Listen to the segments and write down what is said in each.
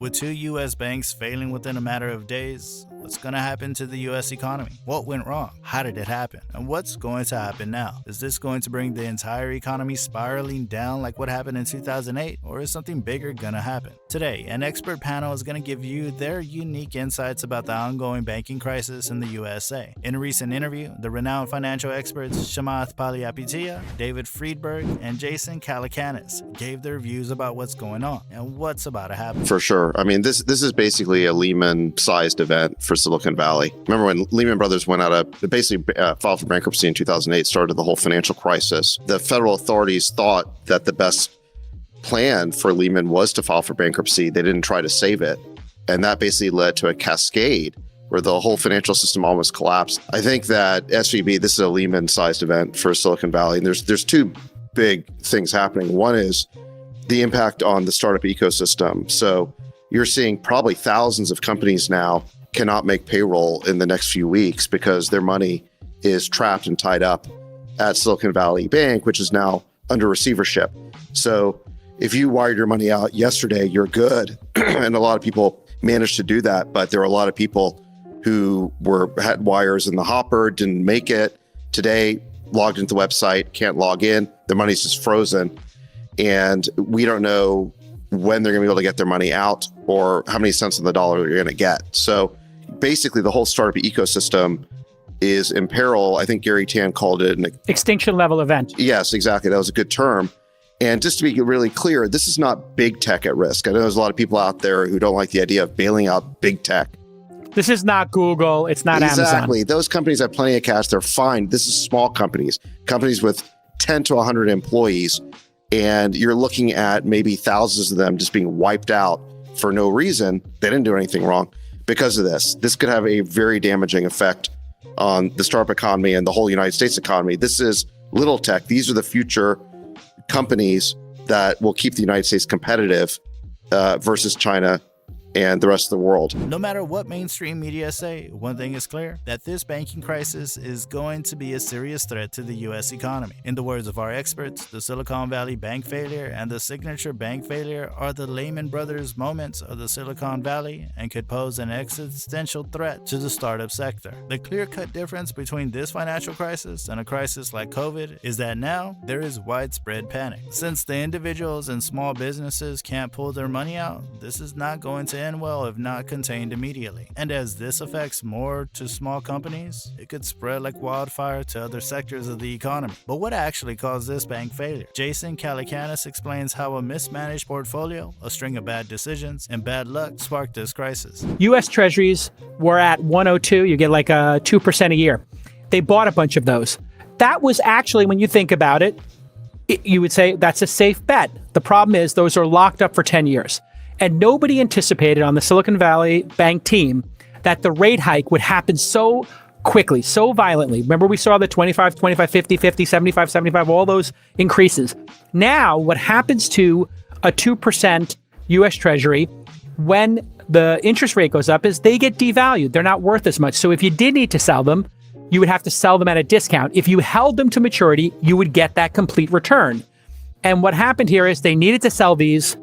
With 2 U.S. banks failing within a matter of days, what's going to happen to the U.S. economy? What went wrong? How did it happen? And what's going to happen now? Is this going to bring the entire economy spiraling down like what happened in 2008? Or is something bigger going to happen? Today, an expert panel is going to give you their unique insights about the ongoing banking crisis in the USA. In a recent interview, the renowned financial experts Chamath Palihapitiya, David Friedberg, and Jason Calacanis gave their views about what's going on and what's about to happen. For sure. I mean, this is basically a Lehman-sized event for Silicon Valley. Remember when Lehman Brothers went out of, basically filed for bankruptcy in 2008, started the whole financial crisis. The federal authorities thought that the best plan for Lehman was to file for bankruptcy. They didn't try to save it. And that basically led to a cascade where the whole financial system almost collapsed. I think that SVB, this is a Lehman-sized event for Silicon Valley. And there's two big things happening. One is the impact on the startup ecosystem. So you're seeing probably thousands of companies now cannot make payroll in the next few weeks because their money is trapped and tied up at Silicon Valley Bank, which is now under receivership. So if you wired your money out yesterday, you're good. And a lot of people managed to do that. But there are a lot of people who had wires in the hopper, didn't make it. Today, logged into the website, can't log in. Their money's just frozen. And we don't know when they're going to be able to get their money out or how many cents on the dollar they're going to get. So basically, the whole startup ecosystem is in peril. I think Gary Tan called it an extinction level event. Yes, exactly. That was a good term. And just to be really clear, this is not big tech at risk. I know there's a lot of people out there who don't like the idea of bailing out big tech. This is not Google. It's not Amazon. Exactly. Those companies have plenty of cash. They're fine. This is small companies with 10 to 100 employees. And you're looking at maybe thousands of them just being wiped out for no reason. They didn't do anything wrong because of this. This could have a very damaging effect on the startup economy and the whole United States economy. This is little tech. These are the future companies that will keep the United States competitive versus China and the rest of the world. No matter what mainstream media say, one thing is clear, that this banking crisis is going to be a serious threat to the U.S. economy. In the words of our experts, the Silicon Valley Bank failure and the Signature Bank failure are the Lehman Brothers moments of the Silicon Valley and could pose an existential threat to the startup sector. The clear-cut difference between this financial crisis and a crisis like COVID is that now there is widespread panic. Since the individuals and small businesses can't pull their money out, this is not going to end well if not contained immediately. And as this affects more to small companies, it could spread like wildfire to other sectors of the economy. But what actually caused this bank failure? Jason Calacanis explains how a mismanaged portfolio, a string of bad decisions, and bad luck sparked this crisis. U.S. Treasuries were at 102. You get like a 2% a year. They bought a bunch of those. That was actually, when you think about it, you would say that's a safe bet. The problem is those are locked up for 10 years. And nobody anticipated on the Silicon Valley Bank team that the rate hike would happen so quickly, so violently. Remember, we saw the 25, 25, 50, 50, 75, 75, all those increases. Now, what happens to a 2% U.S. Treasury when the interest rate goes up is they get devalued. They're not worth as much. So if you did need to sell them, you would have to sell them at a discount. If you held them to maturity, you would get that complete return. And what happened here is they needed to sell these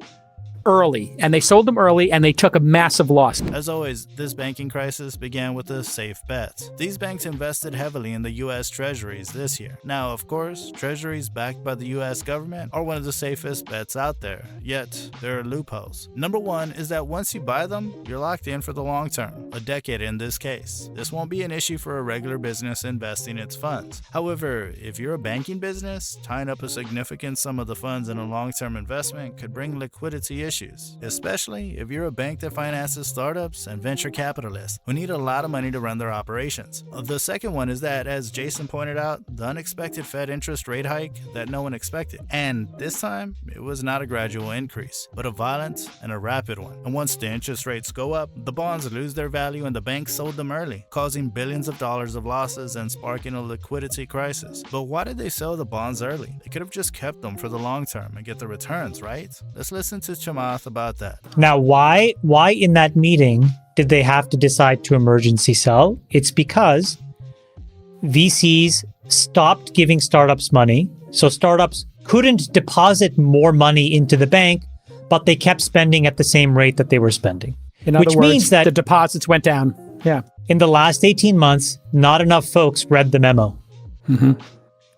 early, and they sold them early, and they took a massive loss. As always, this banking crisis began with a safe bet. These banks invested heavily in the U.S. Treasuries this year. Now, of course, Treasuries backed by the U.S. government are one of the safest bets out there, yet there are loopholes. Number one is that once you buy them, you're locked in for the long term, a decade in this case. This won't be an issue for a regular business investing its funds. However, if you're a banking business, tying up a significant sum of the funds in a long-term investment could bring liquidity issues, especially if you're a bank that finances startups and venture capitalists who need a lot of money to run their operations. The second one is that, as Jason pointed out, the unexpected Fed interest rate hike that no one expected. And this time, it was not a gradual increase, but a violent and a rapid one. And once the interest rates go up, the bonds lose their value and the banks sold them early, causing billions of dollars of losses and sparking a liquidity crisis. But why did they sell the bonds early? They could have just kept them for the long term and get the returns, right? Let's listen to Chamath about that. Now, why in that meeting did they have to decide to emergency sell? It's because VCs stopped giving startups money. So startups couldn't deposit more money into the bank but they kept spending at the same rate that they were spending. In Which other words, means that the deposits went down. Yeah. in the last 18 months, not enough folks read the memo.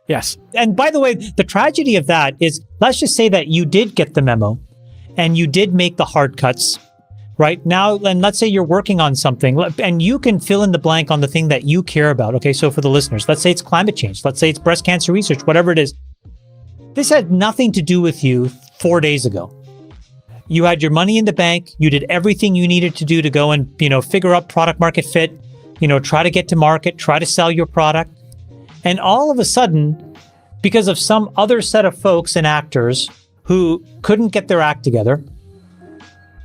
Yes. And by the way, the tragedy of that is, let's just say that you did get the memo and you did make the hard cuts right now. And let's say you're working on something and you can fill in the blank on the thing that you care about. Okay. So for the listeners, let's say it's climate change. Let's say it's breast cancer research, whatever it is. This had nothing to do with you 4 days ago. You had your money in the bank. You did everything you needed to do to go and, figure out product market fit, try to get to market, try to sell your product. And all of a sudden, because of some other set of folks and actors who couldn't get their act together,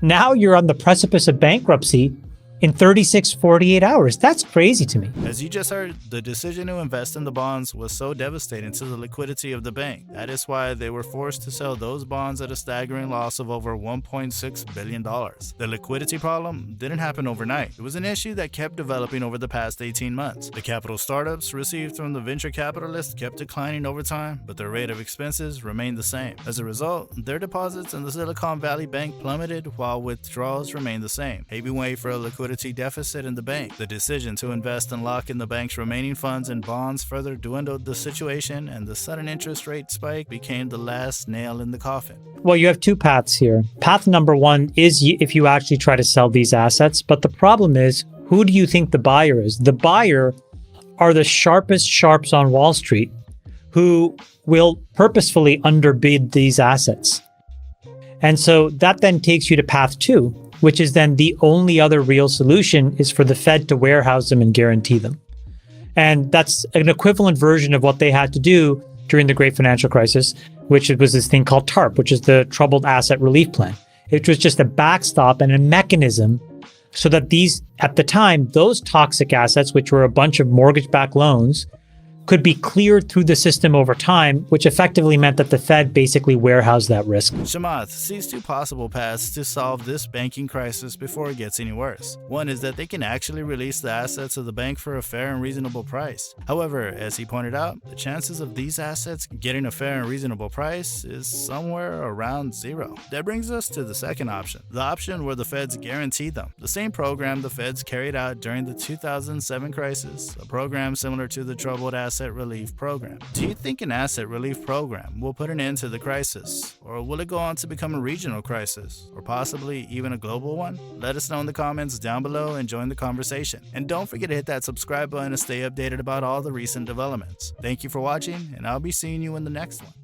now you're on the precipice of bankruptcy in 36, 48 hours. That's crazy to me. As you just heard, the decision to invest in the bonds was so devastating to the liquidity of the bank. That is why they were forced to sell those bonds at a staggering loss of over $1.6 billion. The liquidity problem didn't happen overnight. It was an issue that kept developing over the past 18 months. The capital startups received from the venture capitalists kept declining over time, but their rate of expenses remained the same. As a result, their deposits in the Silicon Valley Bank plummeted while withdrawals remained the same, paving way for a liquidity deficit in the bank. The decision to invest and lock in the bank's remaining funds and bonds further dwindled the situation, and the sudden interest rate spike became the last nail in the coffin. Well, you have two paths here. Path number one is if you actually try to sell these assets, but the problem is, who do you think the buyer is? The buyer are the sharpest sharps on Wall Street who will purposefully underbid these assets. And so that then takes you to path two, which is then the only other real solution is for the Fed to warehouse them and guarantee them. And that's an equivalent version of what they had to do during the Great Financial Crisis, which was this thing called TARP, which is the Troubled Asset Relief Plan. It was just a backstop and a mechanism so that these, at the time, those toxic assets, which were a bunch of mortgage-backed loans, could be cleared through the system over time, which effectively meant that the Fed basically warehoused that risk. Chamath sees two possible paths to solve this banking crisis before it gets any worse. One is that they can actually release the assets of the bank for a fair and reasonable price. However, as he pointed out, the chances of these assets getting a fair and reasonable price is somewhere around zero. That brings us to the second option, the option where the Feds guarantee them. The same program the Feds carried out during the 2007 crisis, a program similar to the Troubled Asset Relief Program. Do you think an asset relief program will put an end to the crisis, or will it go on to become a regional crisis, or possibly even a global one? Let us know in the comments down below and join the conversation. And don't forget to hit that subscribe button to stay updated about all the recent developments. Thank you for watching, and I'll be seeing you in the next one.